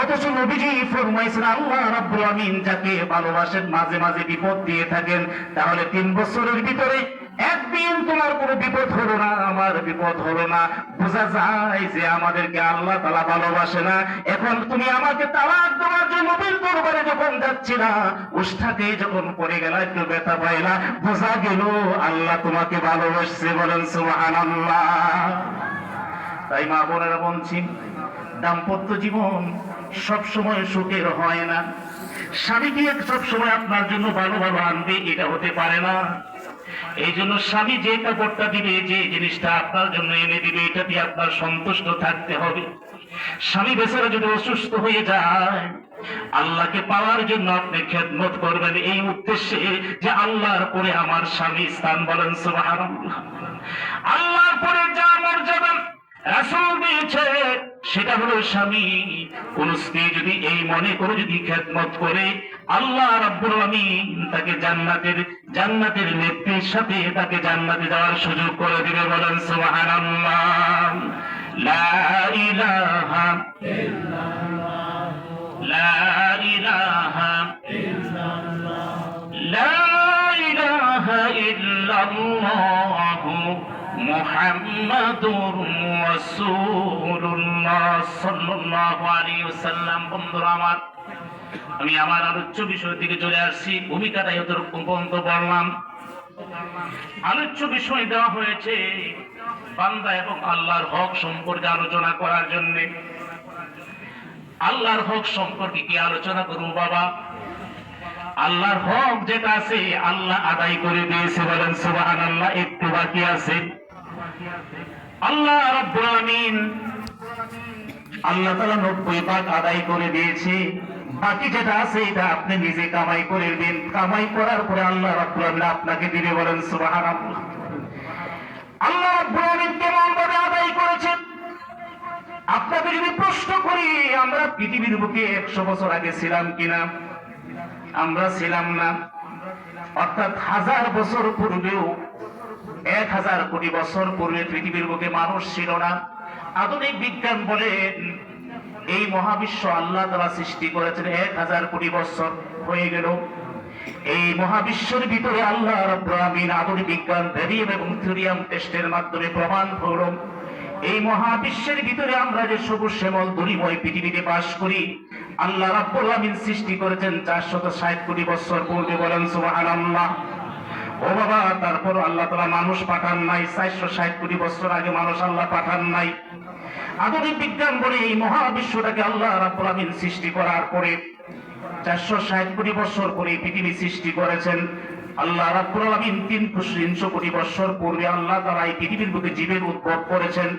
অথচ নবীজি ফরমাইছেন আল্লাহ রাব্বুল আমিন যাকে ভালোবাসেন মাঝে মাঝে বিপদ দিয়ে থাকেন। তাহলে 3 বছরের ভিতরে একদিন তোমার কোনো বিপদ হলো না, আমার বিপদ হলো না, বোঝা যায় যে আমাদেরকে আল্লাহ তাআলা ভালোবাসে না। এখন তুমি আমাকে তালাক দেওয়ার জন্য নবীর দরবারে যখন যাচ্ছিলা, উষ্ঠাতে যখন পড়ে গেলা, একটু ব্যথা পাইলা, বোঝা গেল আল্লাহ তোমাকে ভালোবাসছে। বলেন সুবহানাল্লাহ। তাই মা বোনেরা বলছি, দাম্পত্য জীবন সব সময় সুখের হয় না। স্বামীকে সব সময় আপনার জন্য ভালো ভালো আনবে এটা হতে পারে না। এই জন্য স্বামী যে কাপড়টা দিবে, যে জিনিসটা আপনার জন্য এনে দিবে, এটা দিয়ে আপনার সন্তুষ্ট থাকতে হবে। স্বামী বেচারা যদি অসুস্থ হয়ে যায়, আল্লাহকে পাওয়ার জন্য আপনি খেদমত করবেন এই উদ্দেশ্যে যে আল্লাহর পরে আমার স্বামী স্থান। বলেন সুবহানাল্লাহ। আল্লাহর পরে যা মর্যাদা রাসূল দিয়েছে সেটা হলো স্বামী। কোন স্ত্রী যদি এই মনে করে যদি খেদমত করে, আল্লাহ রাব্বুল আমিন তাকে জান্নাতের নেত্রীর সাথে তাকে জান্নাতে যাওয়ার সুযোগ করে দিবে। বলেন সুবহানাল্লাহ। লা ইলাহা ইল্লাল্লাহ, লা ইলাহা ইল্লাল্লাহ, লা ইলাহা ইল্লাল্লাহ মুহাম্মাদুর রাসূলুল্লাহ সাল্লাল্লাহু আলাইহি ওয়াসাল্লাম। বন্ধুরা আমার, আমি আমার আলোচ্য বিষয়ের দিকে চলে আসছি। ভূমিকাটা এতটুকু পর্যন্ত বললাম। আলোচ্য বিষয় দেওয়া হয়েছে বান্দা এবং আল্লাহর হক সম্পর্কে আলোচনা করার জন্য। আল্লাহর হক সম্পর্কে কি আলোচনা করব বাবা? আল্লাহর হক যেটা আছে আল্লাহ আদায় করে দিয়েছে। বলেন সুবহানাল্লাহ। একটু বাকি আছে। আল্লাহ রাব্বুল আমিন আল্লাহ তাআলা 90 ভাগ আদায় করে দিয়েছে। বাকি যেটা আছে এটা আপনি নিজে কামাই করে দিন। কামাই করার পরে আল্লাহ রাব্বুল আমিন আপনাকে দিবে। বলেন সুবহানাল্লাহ। আল্লাহ রাব্বুল আমিন কেমন ভাবে আদায় করেছেন? আপনাকে যদি প্রশ্ন করি, আমরা পৃথিবীর বুকে 100 বছর আগে ছিলাম কিনা? আমরা ছিলাম না। অর্থাৎ 1000 বছর পূর্বেও, 1000 কোটি বছর পূর্বে পৃথিবীর বুকে মানুষ ছিল না। আধুনিক বিজ্ঞান বলেন এই মহাবিশ্ব আল্লাহ তাআলা সৃষ্টি করেছেন 1000 কোটি বছর হয়ে গেল। এই মহাবিশ্বের ভিতরে আল্লাহ রাব্বুল আমিন আধুনিক বিজ্ঞান রেডিয়াম এবং থিওরিয়াম টেস্টের মাধ্যমে প্রমাণ করল এই মহাবিশ্বের ভিতরে আমরা যে সবুজ শ্যামল ধূলিময় পৃথিবীতে বাস করি, আল্লাহ রাব্বুল আমিন সৃষ্টি করেছেন 460 কোটি বছর পূর্বে। বলেন সুবহানাল্লাহ। ও বাবা, তারপর আল্লাহ তাআলা মানুষ পাঠান নাই। 460 কোটি বছর আগে মানুষ আল্লাহ পাঠান নাই। আধুনিক বিজ্ঞান বলে এই মহাবিশ্বটাকে আল্লাহ রাব্বুল আমিন সৃষ্টি করার পরে 460 কোটি বছর পরে পৃথিবী সৃষ্টি করেছেন। আল্লাহ রাব্বুল আমিন 300 কোটি বছর পূর্বে আল্লাহ তাআলা এই পৃথিবীর বুকে জীবের উদ্ভব করেছেন।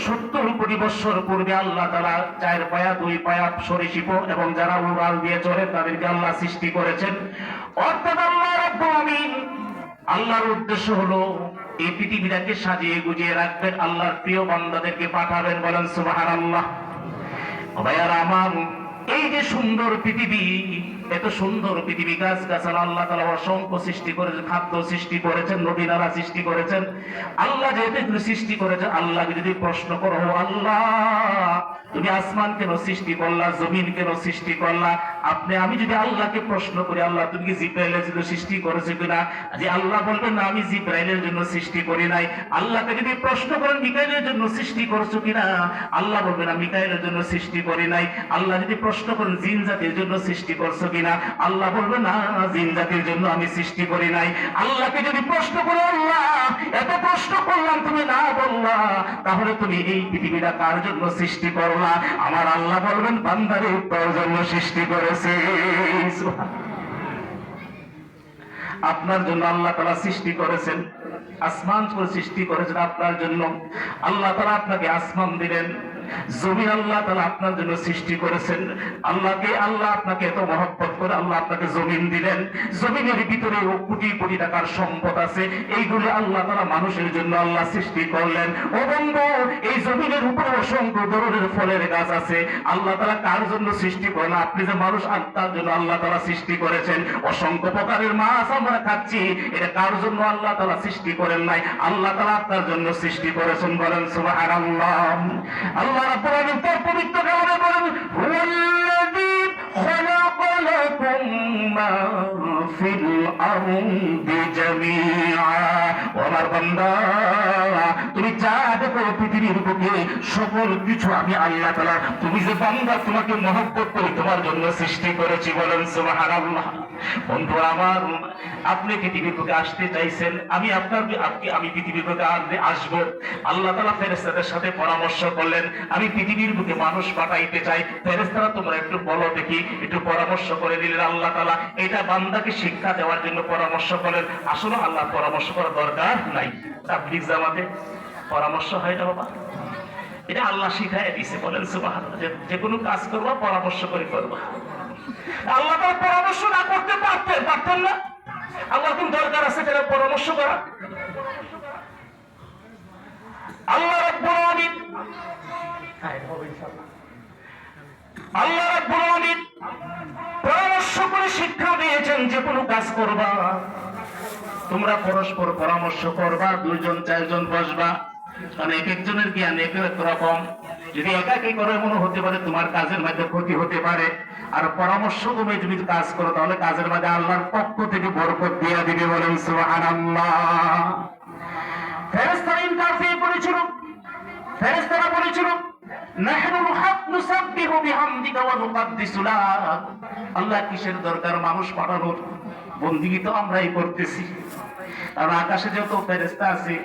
70 কোটি বছর পূর্বে আল্লাহ তাআলা 4 পায়া 2 পায়া সরীসৃপ এবং যারা উড়াল দিয়ে চলে তাদেরকে আল্লাহ সৃষ্টি করেছেন। অর্থাৎ আল্লাহ রাব্বুল আমিন আল্লাহর উদ্দেশ্য হলো এই পৃথিবীটাকে সাজিয়ে গুজিয়ে রাখবেন, আল্লাহর প্রিয় বান্দাদেরকে পাঠাবেন। বলেন সুবহানাল্লাহ। ভাইয়ারা আমার, এই যে সুন্দর পৃথিবী, এত সুন্দর পৃথিবী, গাছ গাছালা আল্লাহ তাআলা অসংখ্য সৃষ্টি করেছেন, খাদ্য সৃষ্টি করেছেন, নদী নালা সৃষ্টি করেছেন। আল্লাহ যেহেতু সৃষ্টি করেছেন, আল্লাহকে যদি প্রশ্ন করো, আল্লাহ তুমি আসমান কেন সৃষ্টি করলা, জমিন কেন সৃষ্টি করলা, আমি যদি আল্লাহকে প্রশ্ন করি, আল্লাহ তুমি কি জিব্রাইলের জন্য সৃষ্টি করেছো কিনা, যে আল্লাহ বলবেন না আমি জিব্রাইলের জন্য সৃষ্টি করি নাই। আল্লাহকে যদি প্রশ্ন করেন মিকাইলের জন্য সৃষ্টি করছো কিনা, আল্লাহ বলবেন না মিকাইলের জন্য সৃষ্টি করি নাই। আল্লাহ যদি প্রশ্ন করেন জিন জাতির জন্য সৃষ্টি করছো কিনা, আল্লাহ বলবেন না জিন জাতির জন্য আমি সৃষ্টি করি নাই। আল্লাহকে যদি প্রশ্ন করো, আল্লাহ এত প্রশ্ন করলাম তুমি না বললা, তাহলে তুমি এই পৃথিবীটা কার জন্য সৃষ্টি করলা? আমার আল্লাহ বলবেন বান্দারে তোর জন্য সৃষ্টি করেছে। আপনার জন্য আল্লাহ তাআলা সৃষ্টি করেছেন, আসমান সৃষ্টি করেছেন আপনার জন্য। আল্লাহ তাআলা আপনাকে আসমান দিলেন, জমিন আল্লাহ তাআলা আপনার জন্য সৃষ্টি করেছেন। আল্লাহ আপনাকে এত মহব্বত করে আল্লাহ আপনাকে জমিন দিলেন। জমিনের ভিতরে কোটি কোটি টাকার সম্পদ আছে, এইগুলো আল্লাহ তাআলা মানুষের জন্য আল্লাহ সৃষ্টি করলেন। ও বন্ধু, এই জমিনের উপরে অসংখ্য ধরনের ফলের গাছ আছে, আল্লাহ তাআলা কার জন্য সৃষ্টি করেন? আপনি যে মানুষ, তার জন্য আল্লাহ তাআলা সৃষ্টি করেছেন। অসংখ্য প্রকারের মাছ আমরা খাচ্ছি, এটা কার জন্য আল্লাহ তাআলা সৃষ্টি করেন নাই, আল্লাহ তাআলা আপনার জন্য সৃষ্টি করেছেন। বলেন সুবহানাল্লাহ। আল্লাহ রাব্বুল আলামিন তার পবিত্র কালামে বলেন আরদি জামিআ। ও আমার বান্দা, তুমি যা দেখো পৃথিবীর বুকে সকল কিছু আমি আল্লাহ তাআলা, তুমি যে বান্দা তোমাকে মহব্বত করে তোমার জন্য সৃষ্টি করেছি, বলেন সুবহানাল্লাহ। বন্ধু আমার, আপনি পৃথিবীর বুকে আসতে চাইছেন, আমি পৃথিবীর বুকে আসবো। আল্লাহ তাআলা ফেরেশতাদের সাথে পরামর্শ করলেন, আমি পৃথিবীর বুকে মানুষ পাঠাইতে চাই। ফেরেশতারা তোমরা একটু বলো দেখি, একটু পরামর্শ করে দিলেন আল্লাহ তাআলা। এটা বান্দাকে শিক্ষা দেওয়ার জন্য পরামর্শ করেন। আসলে আল্লাহ পরামর্শ করার দরকার নাই। তাবলীগ জামাতে পরামর্শ হয় না বাবা, এটা আল্লাহ শিখাই দিয়েছে, বলেন সুবহানাল্লাহ। যে কোনো কাজ করবা পরামর্শ করে করবা। আল্লাহ তাআলা পরামর্শ না করতে পারতেন না? আল্লাহ কোন দরকার আছে যারা পরামর্শ করা? আল্লাহ রাব্বুল আলামিন পরামর্শ করে শিক্ষা দিয়েছেন, যে কোনো কাজ করবা তোমরা পরস্পর পরামর্শ করবা, দুইজন চারজন বসবা, কারণ এক একজনের জ্ঞান এক এক রকম। যদি একাকি করে মনে হতে পারে তোমার কাজের মধ্যে ক্ষতি হতে পারে, আর পরামর্শ তুমি যদি কাজ করো তাহলে কাজের মধ্যে আল্লাহর পক্ষ থেকে বরকত দিয়ে দিবে, বলেন সুবহানাল্লাহ। ফেরেশতারা ইনকার করেছিল, ফেরেশতারা বলেছিল নাহনু নুসাব্বিহু বিহামদিকা ওয়া নুকদ্দিসু লাক। আল্লাহ কিসের দরকার মানুষ পাঠানোর, বন্দেগী তো আমরাই করতেছি। আর আকাশে যত ফেরেশতা আছে,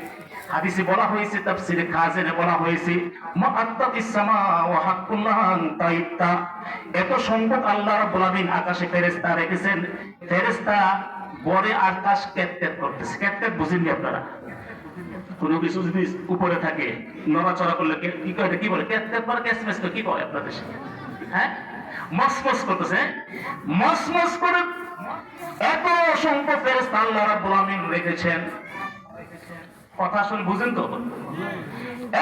হাদিসে বলা হয়েছে, তাফসীরে খাজেনে বলা হয়েছে মুআত্তাতিস সামা ওয়া হাক্কুল্লাহ তাইতা। এত সংখ্যক আল্লাহ রাব্বুল আলামিন আকাশে ফেরেশতা রেখেছেন। ফেরেশতা বড় আকাশ কেটকেট করতেছে। কেটকেট বুঝেননি আপনারা? কোনো কিছু যদি উপরে থাকে নড়াচড়া করলে কি করে, কি বলে? কেটকেট করে, ক্যাসমেস করে, কি কয় আপনাদের সাথে? হ্যাঁ, মসমস করতেছে, মসমস করে। এত অসংখ্য ফেরেশতা আল্লাহ রাব্বুল আলামিন রেখেছেন। কথা শুনে বুঝেন তো?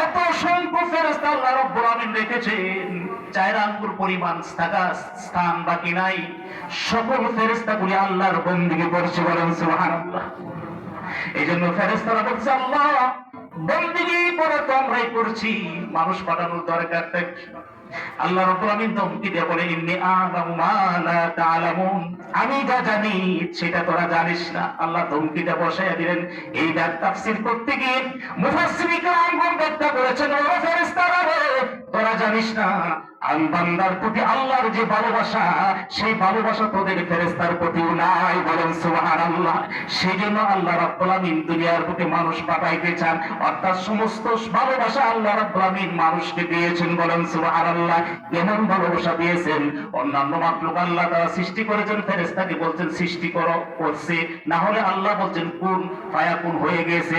এত অসংখ্য ফেরেশতা আল্লাহ রাব্বুল আলামিন রেখেছেন, 4 আঙ্গুল পরিমাণ স্থান বাকি নাই। সকল ফেরেশতাগুলি আল্লাহর বন্দেগী করছে, বলেন সুবহানাল্লাহ। এই জন্য ফেরেশতারা বলছে, আল্লাহ বন্দেগী করে তো আমরাই করছি, মানুষ পাঠানোর দরকার নেই। আল্লাহ রাব্বুল আলামিন ধমকি দিয়ে বলে, ইন্নী আ'লামু মা লা তা'লামুন, আমি যা জানি সেটা তোরা জানিস না। আল্লাহ ধমকিটা বসাইয়া দিলেন। এই তাফসীর করতে গিয়ে মুফাসসিরিন কিরাম ব্যাখ্যা করেছেন, ও ফেরেশতারা রে, তোরা জানিস না আমি বান্দার প্রতি আল্লাহর যে ভালোবাসা, সেই ভালোবাসা তোদের ফেরেশতার প্রতিও নাই, বলেন সুবহানাল্লাহ। সেই জন্য আল্লাহ রাব্বুল আলামিন দুনিয়ার বুকে মানুষ পাঠাইতে চান, অর্থাৎ সমস্ত ভালোবাসা আল্লাহ রাব্বুল আলামিন মানুষকে দিয়েছেন, বলেন সুবহানাল্লাহ। এমন ভালোবাসা দিয়েছেন, অন্যান্য মাখলুক আল্লাহ তাআলা সৃষ্টি করেছেন, ফেরেশতাকে বলছেন সৃষ্টি করো, করছে না, হলে আল্লাহ বলছেন কুন ফায়াকুন, হয়ে গেছে।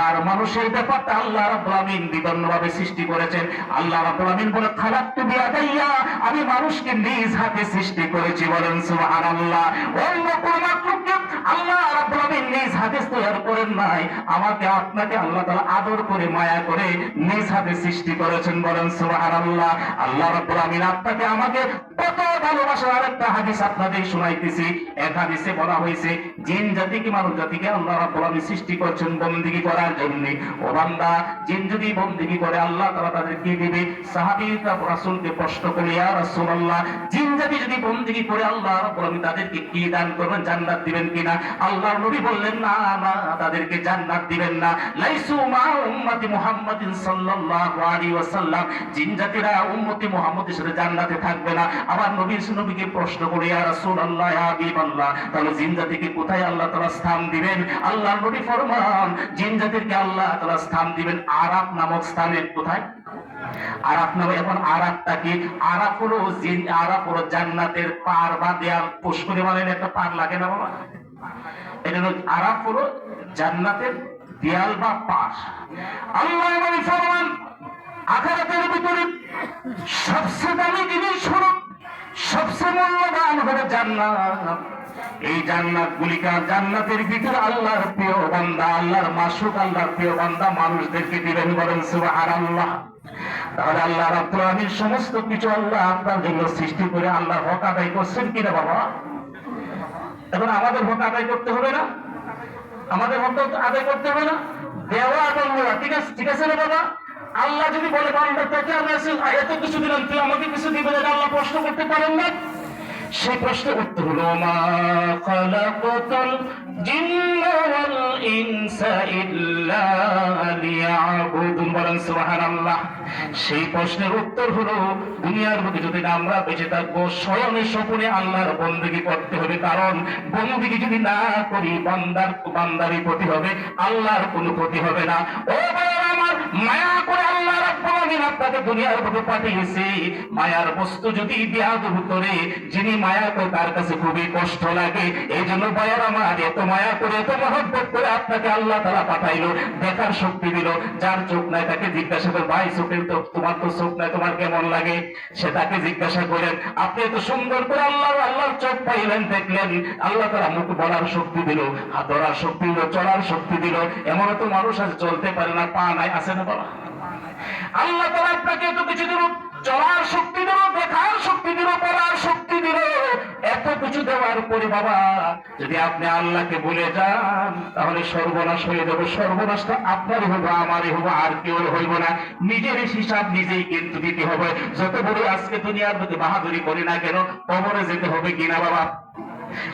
আর মানুষের ব্যাপারটা আল্লাহ রাব্বুল আলামিন বিভিন্নভাবে সৃষ্টি করেছেন। আল্লাহ রাব্বুল আলামিন বলে, খালাকতু বিয়াদাইয়া, আমি মানুষকে নিজ হাতে সৃষ্টি করেছি, বলেন সুবহানাল্লাহ। অন্য কোন মাখলুককে আল্লাহ রাব্বুল আলামিন নিজ হাতে তৈরি করেন নাই, আমাকে আপনাকে আল্লাহ তাআলা আদর করে মায়া করে নিজ হাতে সৃষ্টি করেছেন, বলেন সুবহানাল্লাহ। আল্লাহ রাব্বুল আলামিন আপনাকে আমাকে কত ভালোবাসা। আরেকটা হাদিস আপনাদের শোনাইতেছি। এক হাদিসে বলা হয়েছে, জিন জাতিকে মানুষ জাতিকে আল্লাহ রাব্বুল আলামিন সৃষ্টি করেছেন বন্দেগী করার জন্য। ও বান্দা, জিন যদি বন্দেগী করে আল্লাহ তাআলা তাদের কি দিবে? সাহাবীরা রাসূলকে প্রশ্ন করে, ইয়া রাসূলুল্লাহ, জিন জাতি যদি বন্দেগী করে আল্লাহ রাব্বুল আলামিন তাদেরকে কি দান করবেন? জান্নাত দিবেন কিনা? আল্লাহর নবী বললেন, না না, তাদেরকে জান্নাত দিবেন না। লাইসু মা উম্মতি মুহাম্মাদিন সাল্লাল্লাহু আলাইহি ওয়াসাল্লাম, জিন জাতিরা উম্মতি মুহাম্মদের সাথে জান্নাতে থাকবে না। আবার নবীকে প্রশ্ন করে, ইয়া রাসূলুল্লাহ, ইয়া হাবিবাল্লাহ, তাহলে জিন জাতিকে কোথায় আল্লাহ তাআলা স্থান দিবেন? আল্লাহর নবী ফরমান, জিন জাতিকে আল্লাহ তাআলা স্থান দিবেন আরাফ নামক স্থানে। কোথায়? আরাফ নামে। এখন আরাফটা কি? আরাফ হলো জান্নাতের পার বা দেয়াল। পুষ্করে মানে একটা পার লাগে না বাবা? এটা হলো আরাফ, হলো জান্নাতের দেয়াল বা পার। আল্লাহ নবী ফরমান, আখিরাতের ভিতরে সবচেয়ে দামি জিনিস হলো, সবচেয়ে মূল্যবান হলো জান্নাত। এই জান্নাত গুলিকা, জান্নাতের ভিতরে আল্লাহর প্রিয় বান্দা, আল্লাহর মাসুক, আল্লাহর প্রিয় বান্দা মানুষদেরকে দিবেন, বলেন সুবহানাল্লাহ। তাহলে আল্লাহ রাব্বুল আলামিন সমস্ত কিছু আল্লাহ আপনার জন্য সৃষ্টি করে আল্লাহর হক আদায় করছেন কিনা বাবা? এখন আমাদের হক আদায় করতে হবে না? আমাদের হক আদায় করতে হবে না? দেওয়া এবং নেওয়া, ঠিক আছে, ঠিক আছে না বাবা? আল্লাহ যদি বলে, বান্দা তোকে আমি এত কিছু দিলাম, তুই আমাকে কিছু দিবে না, আল্লাহ প্রশ্ন করতে পারেন না? সেই প্রশ্নের উত্তর হলো মা খালাকাতুল জিন্না ওয়াল ইনসা ইল্লা লিয়াবুদুন, বলেন সুবহানাল্লাহ। সেই প্রশ্নের উত্তর হলো দুনিয়ার বুকে যদি আমরা বেঁচে থাকবো স্বয়নে স্বপনে আল্লাহর বন্দেগী করতে হবে, কারণ বন্দেগী যদি না করি বান্দারই ক্ষতি হবে, আল্লাহর কোনো ক্ষতি হবে না। ও ভাইরা আমার, মায়া করে আল্লাহ রাব্বুল আলামিন আপনাকে দুনিয়ার বুকে পাঠিয়েছে। মায়ার বস্তু যদি বেয়াদবি করে, যিনি মায়া করে তার কাছে খুবই কষ্ট লাগে। এই জন্য ভাইরা আমার, এত মায়া করে এত মহব্বত করে আপনাকে আল্লাহ তাআলা পাঠাইলো, দেখার শক্তি দিল। যার চোখ নাই তাকে জিজ্ঞাসা করে, ভাই চোখের তো তোমার তো চোখ নাই, তোমার কেমন লাগে? সেটাকে জিজ্ঞাসা করেন। আপনি এত সুন্দর করে আল্লাহর চোখ পাইলেন, দেখলেন, আল্লাহ তাআলা মুখ বলার শক্তি দিল, হাত ধরার শক্তি দিল, চলার শক্তি দিল। এমন তো মানুষ আছে চলতে পারে না, পা নাই, আছে না বাবা? আল্লাহ তাআলা আপনাকে এত কিছু দিল, চলার শক্তি দিল, দেখার শক্তি দিল, বলার শক্তি দিল। এত কিছু দেওয়ার পরে বাবা যদি আপনি আল্লাহকে ভুলে যান, তাহলে সর্বনাশ হয়ে যাবে। সর্বনাশটা আপনারই হবে, আমারই হবে, আর কেউ হইব না। নিজের হিসাব নিজেই কিন্তু দিতে হবে। যত বড় আজকে দুনিয়ার মধ্যে বাহাদুরি করি না কেন, কবরে যেতে হবে কিনা বাবা?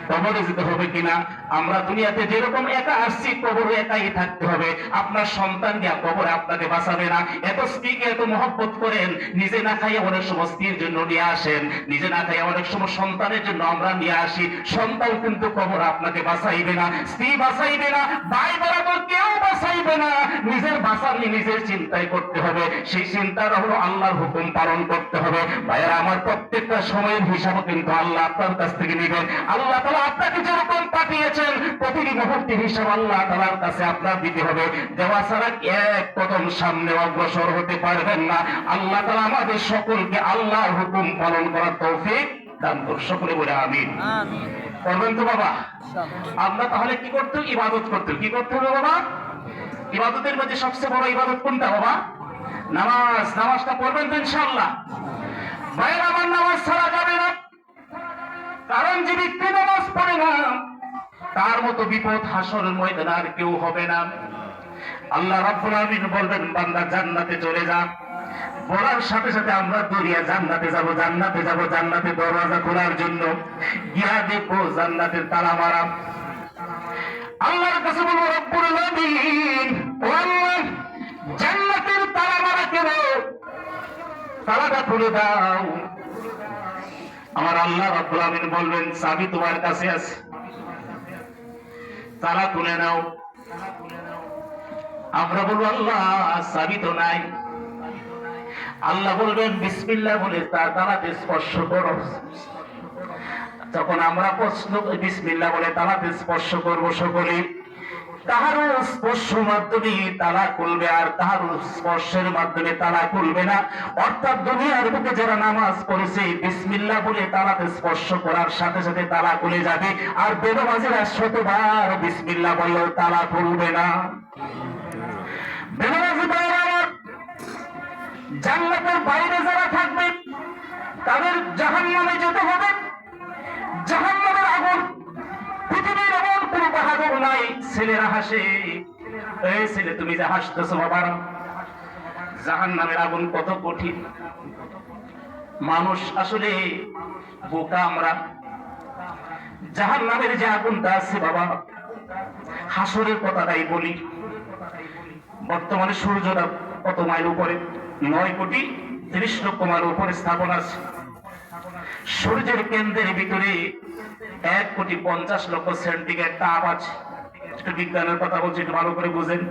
কবরে যেতে হবে কিনা? আমরা দুনিয়াতে যেরকম একা আসছি, কবরে একাই থাকতে হবে। আপনার সন্তান দিয়া কবরে আপনাকে বাঁচাবে না। এত স্ত্রীকে এত মহব্বত করেন, নিজে না খাইয়া অনেক সময় স্ত্রীর জন্য নিয়ে আসেন, নিজে না খাইয়া অনেক সময় সন্তানের জন্য আমরা নিয়ে আসি। সন্তান কিন্তু কবর আপনাকে বাঁচাইবে না, স্ত্রী বাঁচাইবে না, ভাই বরাবর কেউ বাঁচাইবে না। নিজের বাঁচার নিয়ে নিজের চিন্তাই করতে হবে। সেই চিন্তাটা হলো আল্লাহর হুকুম পালন করতে হবে। ভাইয়েরা আমার, প্রত্যেকটা সময়ের হিসাব কিন্তু আল্লাহ আপনার কাছ থেকে নেবেন। আল্লাহ তাআলা আপনাকে যেরকম পাঠিয়েছেন, প্রতিটি মুহূর্তের হিসাব আল্লাহ তাআলার কাছে আপনার দিতে হবে। দেওয়া ছাড়া এক কদম সামনে অগ্রসর হতে পারবেন না। আল্লাহ তাআলা আমাদের সকলকে আল্লাহর হুকুম পালন করার তৌফিক দান করুন। সকলে বলে আমিন। করবেন তো বাবা? আমরা তাহলে কি করতে হবে? ইবাদত করতে হবে। কি করতে হবে বাবা? ইবাদতের মধ্যে সবচেয়ে বড় ইবাদত কোনটা বাবা? নামাজ। নামাজটা পড়বেন তো ইনশাআল্লাহ? ভাইয়েরা আমার, নামাজ ছাড়া যাবে না। কারণ যে ব্যক্তি নামাজ পড়ে না, তার মতো বিপদ হাসরের ময়দানে আর কেউ হবে না। আল্লাহ রাব্বুল আলামিন বলবেন, বান্দা জান্নাতে চলে যা। বলার সাথে সাথে আমরা দৌড়িয়া জান্নাতে যাব, জান্নাতে যাব, জান্নাতে দরওয়াজা খোলার জন্য গিয়া দেখো জান্নাতের তালা মারা। আল্লাহর কাছে বলবো, রব্বুল আলামিন, ও আল্লাহ, জান্নাতের তালা মারা কেন? তালাটা খুলে দাও। আমার আল্লাহ রাব্বুল আলামিন বলবেন, চাবি তোমার কাছে আছে, তালা খুলে নাও। আমরা বলবো, আল্লাহ চাবি তো নাই। আল্লাহ বলবেন, বিসমিল্লাহ বলে তালাতে স্পর্শ করো। তখন আমরা প্রশ্ন, বিসমিল্লাহ বলে তালাতে স্পর্শ করবো সকলে। কাহারও স্পর্শ মাধ্যমে তালা খুলবে, আর কাহারও স্পর্শের মাধ্যমে তালা খুলবে না। অর্থাৎ দুনিয়ার বুকে যারা নামাজ পড়েছে, বিসমিল্লাহ বলে তালাতে স্পর্শ করার সাথে সাথে তালা খুলে যাবে। আর বেনামাজিরা শতবার বিসমিল্লাহ বললেও তালা খুলবে না। বেনামাজি ভাইরা, জান্নাতের বাইরে যারা থাকবে তাদের জাহান্নামে যেতে হবে। জাহান্নামের আগুন, পৃথিবীর এমন কোন বাহাদুর নাই। ছেলেরা হাসে, এই ছেলে তুমি যে হাসতেছো বাবা, জাহান্নামের আগুন কত কঠিন। মানুষ আসলে বোকা আমরা। জাহান্নামের যে আগুনটা আছে বাবা, হাসরের কথাটাই বলি। বর্তমানে সূর্যটা কত মাইল উপরে? 9,30,00,000 মাইল উপরে স্থাপন আছে। সূর্যের কেন্দ্রের ভিতরে 1,50,00,000 সেন্টিগ্রেড তাপ আছে। একটু বিজ্ঞানের কথা বলছি, একটু ভালো করে বুঝেন।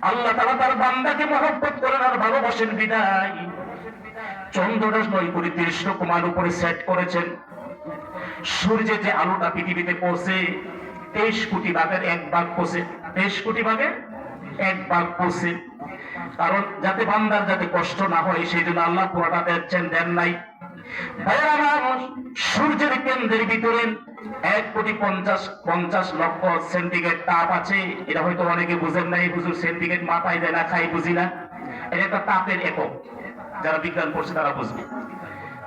আল্লাহ তাআলা তার বান্দাকে মহব্বত করেন আর ভালোবাসেন বিদায় চন্দ্রটা 9,30,00,000 মাইল উপরে সেট করেছেন। সূর্যের যে আলোটা পৃথিবীতে পৌঁছে 23 কোটি ভাগের 1 ভাগ পৌঁছে, 23 কোটি ভাগের 1 ভাগ পৌঁছে। কারণ যাতে বান্দার যাতে কষ্ট না হয়, সেই জন্য আল্লাহ পুরোটা দেন নাই। সূর্যের কেন্দ্রের ভিতরে 1,50,00,000 সেন্টিগ্রেড তাপ আছে। এটা হয়তো অনেকে বুঝেন নাই। হুজুর সেন্টিগ্রেড মাথায় দেয় না, খাই বুঝি না। এটা একটা তাপের একক, যারা বিজ্ঞান পড়ছে তারা বুঝবে।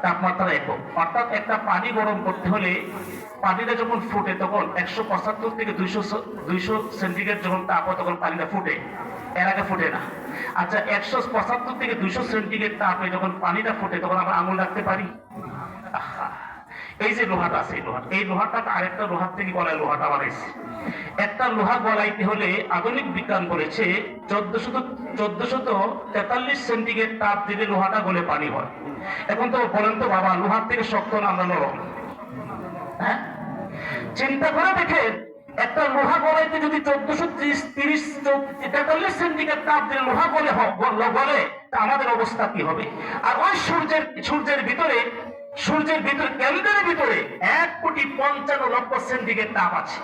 তাপমাত্রা একক, অর্থাৎ একটা পানি গরম করতে হলে পানিটা যখন ফুটে তখন 175 থেকে 200 সেন্টিগ্রেড যখন তাপ হয় তখন পানিটা ফুটে, এর আগে ফুটে না। আচ্ছা, 175 থেকে 200 সেন্টিগ্রেড তাপে যখন পানিটা ফুটে তখন আমরা আঙুল রাখতে পারি? এই যে লোহাটা আছে, এই লোহাটা আরেকটা লোহার থেকে গলায় লোহাটা বানাইছে। একটা লোহা গলাইতে হলে আধুনিক বিজ্ঞান বলেছে 1443 সেন্টিগ্রেড তাপ দিলে লোহাটা গলে পানি হয়। এখন তো বলেন তো বাবা, লোহার থেকে শক্ত না আমরা নরম? হ্যাঁ, চিন্তা করে দেখেন, একটা লোহা গলাইতে যদি 1443 সেন্টিগ্রেড তাপ দিলে লোহা গলে আমাদের অবস্থা কি হবে? আর ওই সূর্যের ভিতরে কেন্দ্রের ভিতরে 1,55,00,000 সেন্টিগ্রেড তাপ আছে।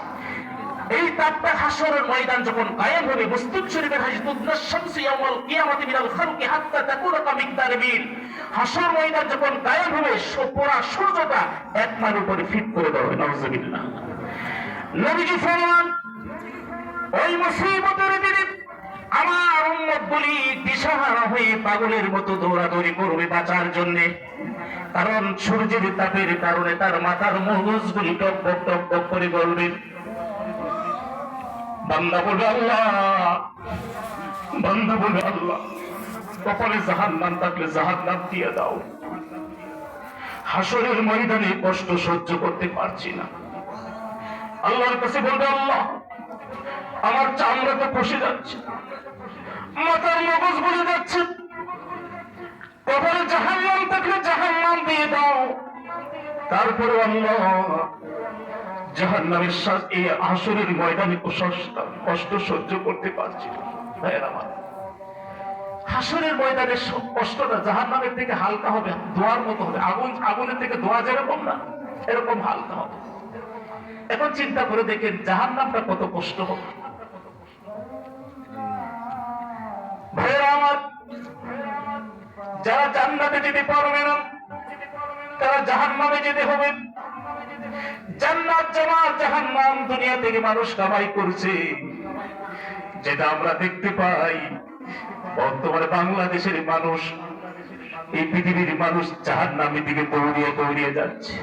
এই তাপটা হাসরের ময়দান যখন কায়েম হবে, মুসলিম শরীফের হাদিস তুদনাস শামসু ইয়াউমাল কিয়ামাতি মিনাল খালকি হাত্তা তাকুনা কামিকদার মিল, হাসর ময়দান যখন কায়েম হবে পুরা সূর্যটা 1 মাইল উপরে ফিট করে দেওয়া হবে। নাউযুবিল্লাহ। নবীজি ফরমান, ওই মুসিবতের দিনে আমার উম্মতগুলি দিশাহারা হয়ে পাগলের মতো দৌড়াদৌড়ি করবে বাঁচার জন্য। কারণ সূর্যের তাপের কারণে তার মাথার মগজগুলি টকবক টকবক করে গলবে। বান্দা বলবে আল্লাহ, বান্দা বলবে আল্লাহ, কপালে জাহান্নাম থাকলে জাহান্নাম দিয়ে দাও। হাসরের ময়দানে কষ্ট সহ্য করতে পারছি না। আল্লাহর কাছে বলবে আল্লাহ, আমার চামড়া তো খসে যাচ্ছে, মাথার মগজ বলে যাচ্ছে, কপালে জাহান্নাম থাকলে জাহান্নাম দিয়ে দাও। তারপরে আল্লাহ, জাহান্নামের এই হাসরের ময়দানে কষ্ট সহ্য করতে পারছি না। হাসরের ময়দানের কষ্টটা জাহান্নামের থেকে হালকা হবে, ধোঁয়ার মতো হবে। আগুনের থেকে ধোঁয়া যেরকম না, এরকম হালকা হবে। এখন চিন্তা করে দেখেন জাহান্নামটা কত কষ্ট হবে। ভাইয়েরা আমার, যারা জান্নাতে যেতে পারবে না তারা জাহান্নামে যেতে হবে। জান্নাত জামাত জাহান্নাম দুনিয়া থেকে মানুষ কামাই করছে, যেটা আমরা দেখতে পাই। বর্তমানে বাংলাদেশের মানুষ, এই পৃথিবীর মানুষ জাহান্নামের দিকে দৌড়িয়ে দৌড়িয়ে যাচ্ছে।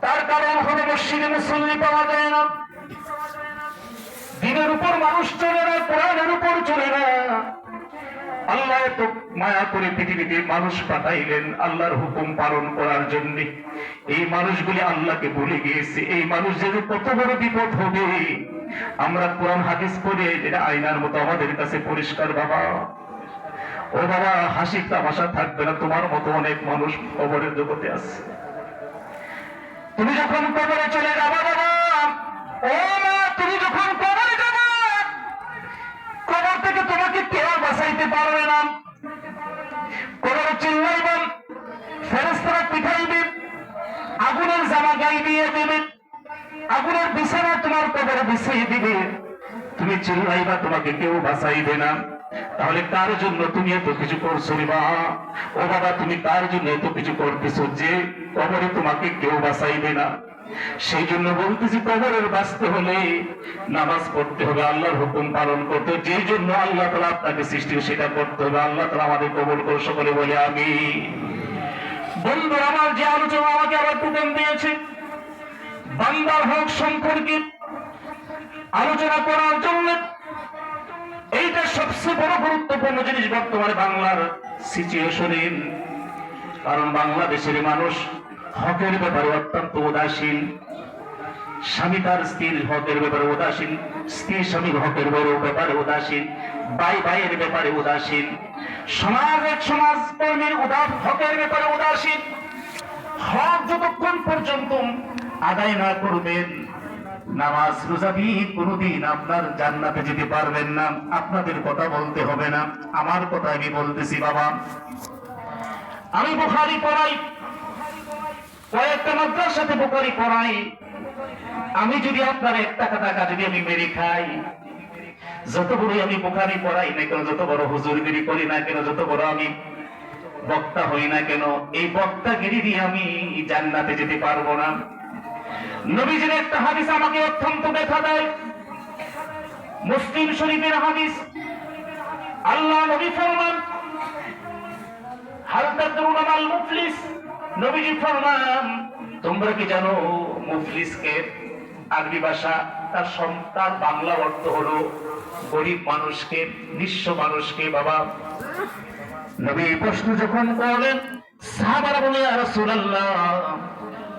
তার কারণ হলো মসজিদে মুসল্লি পাওয়া যায় না, দিনের উপর মানুষ চলে না, কোরআনের উপর চলে না। আল্লাহ তো মায়া করে পৃথিবীতে মানুষ পাঠাইলেন আল্লাহর হুকুম পালন করার জন্য। এই মানুষগুলি আল্লাহকে ভুলে গিয়েছে। এই মানুষ যদি কত বড় বিপদ হবে, আমরা কোরআন হাদিস পড়ে যেটা আয়নার মতো আমাদের কাছে পরিষ্কার। বাবা, ও বাবা, হাসি তামাশা থাকবে না। তোমার মতো অনেক মানুষ কবরের জগতে আছে। তুমি যখন কবরে চলে যাবা বাবা, ও মা, তুমি যখন কবরে যাবা, কবর থেকে তোমাকে কেউ বাঁচাইতে পারবে না। কবরে চিল্লাইবেন, ফেরেশতারা পিঠাইবে, আগুনের জামা গায়ে দিয়ে দেবে, আগুনের বিছানা তোমার কবরে বিছিয়ে দিবে। তুমি চিল্লাইবা, তোমাকে কেউ বাঁচাইবে না। তাহলে কার জন্য তুমি এত কিছু করছো রে মা? ও বাবা, তুমি কার জন্য এত কিছু করতেছো যে কবরে তোমাকে কেউ বাঁচাইবে না? সেই জন্য বলতেছি, কবরের বাঁচতে হলে নামাজ পড়তে হবে, আল্লাহর হুকুম পালন করতে হবে। যে জন্য আল্লাহ তাআলা আপনাকে সৃষ্টি সেটা করতে হবে। আল্লাহ তাআলা আমাদের কবুল করে সকলে বলে আমিন। বন্ধুরা আমার, যে আলোচনা আমাকে আবার টুকেন দিয়েছে বান্দার হক সম্পর্কে আলোচনা করার জন্য, এইটা সবচেয়ে বড় গুরুত্বপূর্ণ জিনিস বর্তমানে বাংলার সিচুয়েশনের। কারণ বাংলাদেশের মানুষ হকের ব্যাপারে অত্যন্ত উদাসীন। স্বামী তার স্ত্রীর হকের ব্যাপারে উদাসীন, স্ত্রী স্বামীর হকের ব্যাপারে উদাসীন, ভাই ভাইয়ের ব্যাপারে উদাসীন, সমাজ কর্মীর হকের ব্যাপারে উদাসীন। হক যতক্ষণ পর্যন্ত আদায় না করবেন, নামাজ রোজা দিয়ে কোনদিন আপনার জান্নাতে যেতে পারবেন না। আপনাদের কথা বলতে হবে না, আমার কথা আমি বলতেছি। বাবা, আমি বুখারী পড়াই, কয়েকটা মাদ্রাসাতে বুখারী পড়াই। আমি যদি আপনার 1 টাকা যদি আমি মেরে খাই, যত বড় আমি বুখারী পড়াই না কেন, যত বড় হুজুরগিরি করি না কেন, যত বড় আমি বক্তা হই না কেন, এই বক্তাগিরি দিয়ে আমি জান্নাতে যেতে পারবো না। নবীজির একটা হাদিস আমাকে অত্যন্ত ব্যথা দেয়, মুসলিম শরীফের হাদিস। আল্লাহ নবী ফরমান, হাল তাদরুনা মাল মুফলিস, নবীজি ফরমান, তোমরা কি জানো মুফলিসকে আরবি ভাষা তার বাংলা অর্থ হলো গরিব মানুষকে, নিঃস্ব মানুষকে। বাবা, নবী প্রশ্ন যখন করলেন সাহাবারা বলে ইয়া রাসূলুল্লাহ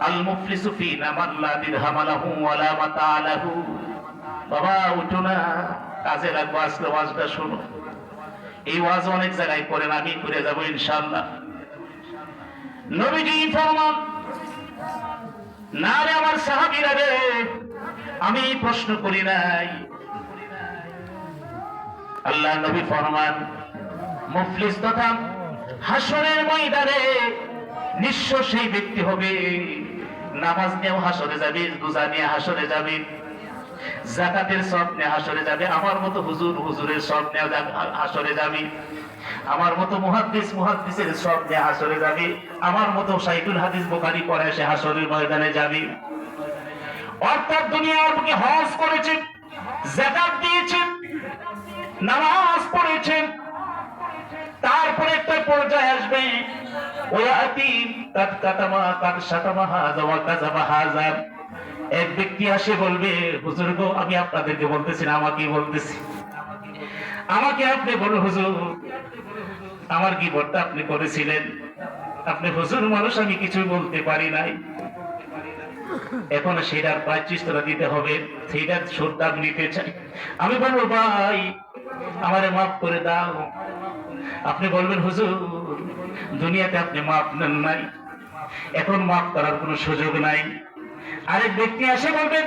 আল মুফলিসু ফিনা মান লা দিরহাম লাহু ওয়া লা মাতা লাহু। বাবা উঠো না, কাজে লাগবো, আজকে ওয়াজটা শোনো। এই ওয়াজ অনেক জায়গায় করেন, আমি করে যাব ইনশাআল্লাহ। নবীজি ফরমান, না রে আমার সাহাবীরা রে, আমি প্রশ্ন করি নাই। আল্লাহ নবী ফরমান, মুফলিস তথা হাসরের ময়দানে নিঃস্ব সেই ব্যক্তি হবে, নামাজ নিয়েও হাসরে যাবে, রোজা নিয়ে হাসরে যাবে, যাকাতের সব নিয়ে হাসরে যাবে, আমার মতো হুজুরের সব নিয়ে হাসরে যাবে, আমার মতো মুহাদ্দিসের সব নিয়ে হাসরে যাবে, আমার মতো শাইখুল হাদিস বুখারী পড়ে সে হাসরের ময়দানে যাবে। অর্থাৎ দুনিয়ার বুকে হজ করেছে, যাকাত দিয়েছে, নামাজ পড়েছে, তারপরে একটা পর্যায়ে আসবে ওয়াতি তাতকাতামা কাতশাতামা হাযা ওয়া কাযাবা হাযা। এক ব্যক্তি আসে বলবে, হুজুর গো, আমি আপনাদেরকে বলতেছি না, আমাকেই বলতেছি, আমাকে আপনি বলুন হুজুর, আমার কি বলতে আপনি করেছিলেন? আপনি হুজুর মানুষ, আমি কিছু বলতে পারি নাই, এখন সেটার প্রায়শ্চিত্তটা দিতে হবে, সেটার শ্রদ্ধা নিতে চাই। আমি বলবো ভাই আমারে মাফ করে দাও। আপনি বলবেন হুজুর দুনিয়াতে আপনি মাফ নেন নাই, এখন মাফ করার কোনো সুযোগ নাই। আরেক ব্যক্তি আসে বলবেন,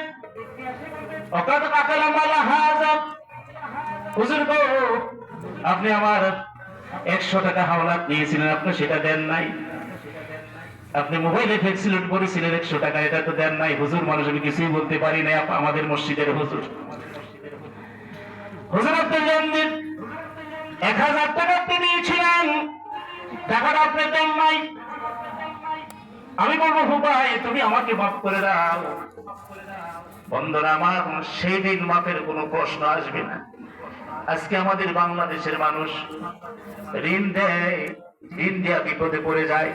অকাদ কাকালা মালা হাজাব, হুজুর গো, আপনি আমার 100 টাকা হাওলাত নিয়েছিলেন, আপনি সেটা দেন নাই, আপনি মোবাইলে ফ্লেক্সিলোড করেছিলেন 100 টাকা, এটা তো দেন নাই। হুজুর মানুষ, আমি কিছুই বলতে পারি নাই, আমাদের মসজিদের হুজুর। হুজুর আপনি জানেন 1000 টাকা আপনি নিয়েছিলেন, টাকাটা আপনি দেন নাই। আমি বলবো ভাই তুমি আমাকে মাফ করে দাও। বন্ধুরা আমার, সেই দিন মাফের কোনো প্রশ্ন আসবে না। আজকে আমাদের বাংলাদেশের মানুষ ঋণ দেয়, ঋণ দেয়া বিপদে পড়ে যায়,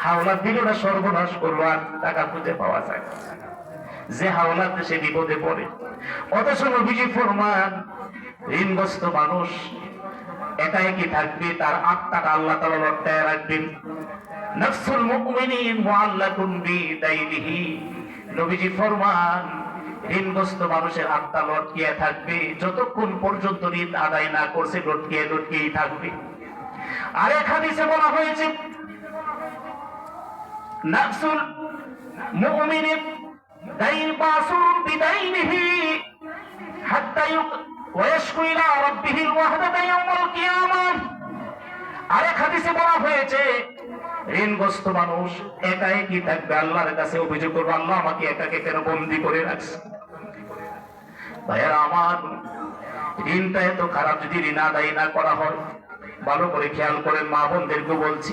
হাওলাত দিল না, সর্বনাশ করলো, আর টাকা খুঁজে পাওয়া যায়, যে হাওলাত সে বিপদে পড়ে। অথচ নবীজি ফরমান, ঋণগ্রস্ত মানুষ একাই কি থাকবে, তার আত্মাটা আল্লাহ তাআলা লটকায় রাখবেন। নাফসুল মুমিনিন মুআল্লাকুন বিদাইনিহি, নবীজি ফরমান, ঋণগ্রস্ত মানুষের আত্মা লটকিয়ে থাকবে, যতক্ষণ পর্যন্ত ঋণ আদায় না করছে লটকিয়েই থাকবে। আরেক হাদিসে বলা হয়েছে, নাফসুল মুমিনিন দাইবাসুন বিদাইনিহি হাত্তা ওয়াশকু ইলা রাব্বিহিল ওয়াহদাতা ইয়াউমাল কিয়ামাহ। আরেক হাদিসে বলা হয়েছে, ঋণগ্রস্ত মানুষ একাই কি থাকবে, আল্লাহর কাছে অভিযোগ করবে, আল্লাহ আমাকে একাকে কেন বন্দী করে রাখছে। ভাইয়ারা আমার, ঋণটা এত খারাপ, যদি ঋণ আদায় না করা হয়, ভালো করে খেয়াল করেন, মা বোনদেরকে বলছি,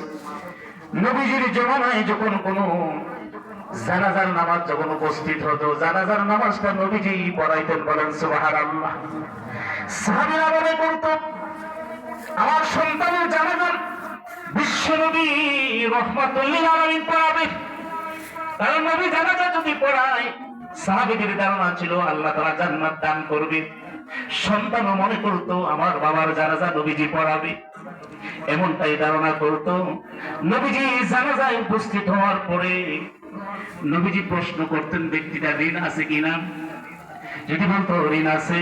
নবীজির জমানায় যখন কোনো জানাজার নামাজ যখন উপস্থিত হতো, জানাজার নামাজটা নবীজি পড়াইতেন, বলেন সুবহানাল্লাহ। সাহাবীরা মনে করতো আমার সন্তানের জানাজার বিশ্বনবী রাহমাতুল লিল আলামিন পড়াবে, কারণ নবী জানাজা যদি পড়ায়, সাহাবীদের ধারণা ছিল আল্লাহ তাআলা জান্নাত দান করবে। সন্তানও মনে করতো আমার বাবার জানাজা নবীজি পড়াবে, এমনটাই ধারণা করতো। নবীজি জানাজায় উপস্থিত হওয়ার পরে নবীজি প্রশ্ন করতেন, ব্যক্তিটা ঋণ আছে কিনা, যদি বলতো ঋণ আছে,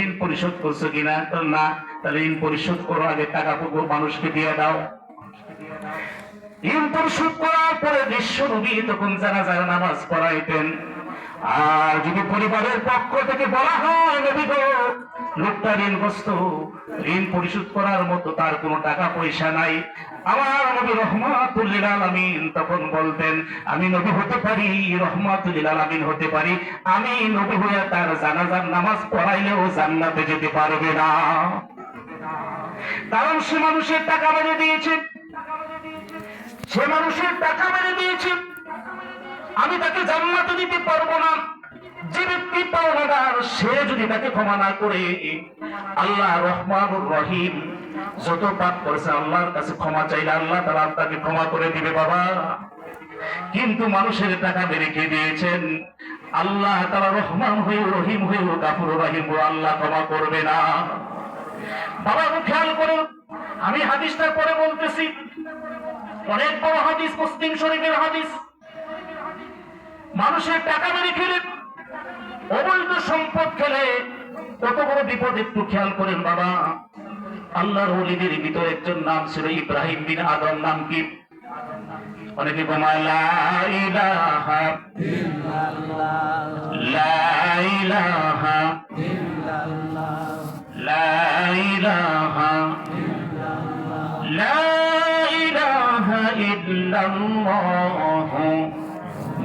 ঋণ পরিশোধ করছো কিনা, তো না, তাহলে ঋণ পরিশোধ করো, আগে টাকা মানুষকে দিয়ে দাও। ঋণ পরিশোধ করার পরে বিশ্ব নবী তখন জানাজার নামাজ পড়াইতেন। আর যদি পরিবারের পক্ষ থেকে বলা হয়, নবী গো, লোকটা ঋণগ্রস্ত, ঋণ পরিশোধ করার মতো তার কোনো টাকা পয়সা নাই, আমার নবী রাহমাতুল লিল আলামিন তখন বলতেন, আমি নবী হতে পারি, রাহমাতুল লিল আলামিন হতে পারি, আমি নবী হয়ে তার জানাজার নামাজ পড়াইলেও জান্নাতে যেতে পারবে না, কারণ সে মানুষের টাকা মেরে দিয়েছে, সে মানুষের টাকা মেরে দিয়েছে, আমি তাকে জান্নাতে দিতে পারবো না। যে ব্যক্তি পাওনাদার, সে যদি তাকে ক্ষমা না করে, আল্লাহ রহমানুর রহিম, যত পাপ করেছে আল্লাহর কাছে ক্ষমা চাইলে আল্লাহ তাআলা তাকে ক্ষমা করে দিবে বাবা। কিন্তু মানুষের টাকা মেরে খেয়ে দিয়েছেন, আল্লাহ তাআলা রহমান হয়ে, রহিম হয়ে, গাফুর রহিম, আল্লাহ ক্ষমা করবে না। বাবা খেয়াল করুন, আমি হাদিসটা পরে বলতেছি, অনেক বড় হাদিস, মুসলিম শরীফের হাদিস। মানুষের টাকা মেরে খেলে, অবৈধ সম্পদ খেলে কত বড় বিপদ একটু খেয়াল করেন বাবা। আল্লাহর ওলিদের ভিতরে একজন নাম ছিল ইব্রাহিম বিন আদম। নাম কি? অনেকে বলে লা ইলাহা ইল্লাল্লাহ, লা ইলাহা ইল্লাল্লাহ, লা ইলাহা ইল্লাল্লাহ, লা ইলাহা ইল্লাল্লাহ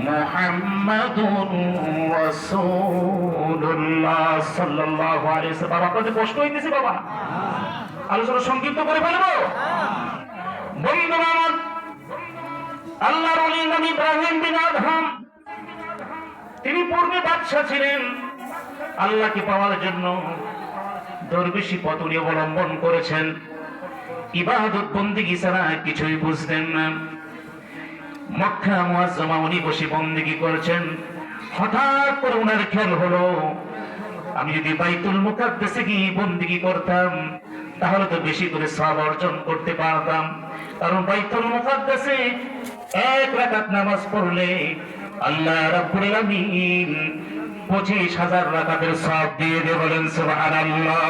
মুহাম্মাদুর রাসূলুল্লাহ সাল্লাল্লাহু আলাইহি ওয়াসাল্লাম। বাবা আপনাদের কষ্ট হইতেছে বাবা, আলোচনা সংক্ষিপ্ত করে ফেলবো। বন্ধুরা আমার, আল্লাহর ওলি নাম ইব্রাহিম বিন আদম। তিনি পূর্বে বাদশা ছিলেন। আল্লাহকে পাওয়ার জন্য দরবেশি পথটি অবলম্বন করেছেন। ইবাদত বন্দেগী ছাড়া কিছুই বুঝতেন না। মক্কা মুআজ্জামা উনি বসে বন্দেগী করেছেন। হঠাৎ করে ওনার খেয়াল হলো, আমি যদি বাইতুল মুকাদ্দাসে গিয়ে বন্দেগী করতাম তাহলে তো বেশি করে সওয়াব অর্জন করতে পারতাম। কারণ বাইতুল মুকাদ্দাসে এক রাকাত নামাজ পড়লে আল্লাহ রাব্বুল আলামিন 25,000 রাকাতের সওয়াব দিয়ে দেন। বলেন সুবহানাল্লাহ।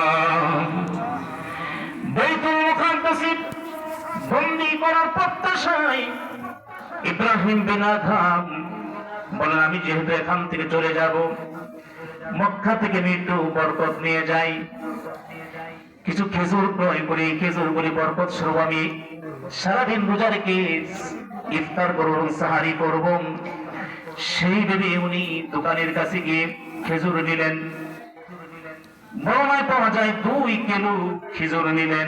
বাইতুল মুকাদ্দাসে বন্দী করার প্রত্যাশায় ইব্রাহিম বিন আদম বলেন, আমি যেহেতু এখান থেকে চলে যাব, মক্কা থেকে মৃত্যু বরকত নিয়ে যাই, কিছু খেজুর ক্রয় করে খেজুর করে বরকত স্বরূপ আমি সারাদিন রোজা রেখে ইফতার করব, সাহারি করব। সেই ভেবে উনি দোকানের কাছে গিয়ে খেজুর নিলেন। বর্ণায় পাওয়া যায় 2 কিলো খেজুর নিলেন।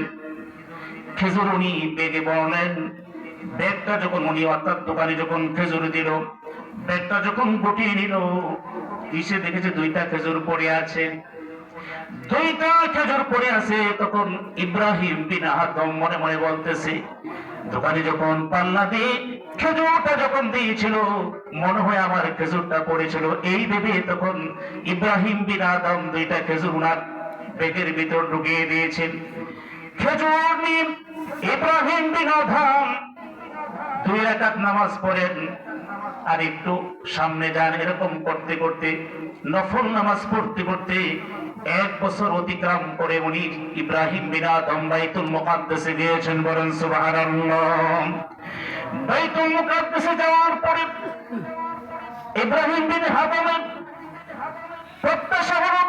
খেজুর উনি বেগে বললেন। ব্যাগটা যখন উনি অর্থাৎ দোকানে যখন খেজুর দিল, ব্যাগটা যখন গুটিয়ে নিল, এসে দেখেছে 2টা খেজুর পড়ে আছে। 2টা খেজুর পড়ে আছে। তখন ইব্রাহিম বিন আদম মনে মনে বলতেছে, দোকানে যখন পাল্লা দিয়ে খেজুরটা যখন দিয়েছিল মনে হয় আমার খেজুরটা পড়েছিল। এই ভেবে তখন ইব্রাহিম বিন আদম 2টা খেজুর উনার ব্যাগের ভিতর ঢুকিয়ে দিয়েছেন। খেজুর নিয়ে ইব্রাহিম বিন আদম 2 রাকাত নামাজ পড়েন আর একটু সামনে যান। এরকম করতে করতে নফল নামাজ পড়তে পড়তে 1 বছর অতিক্রম করে উনি ইব্রাহিম বিন আদম বাইতুল মুকাদ্দাসে গিয়েছেন। বলেন সুবহানাল্লাহ। বাইতুল মুকাদ্দাসে যাওয়ার পরে ইব্রাহিম বিন আদমের প্রত্যাশা হলো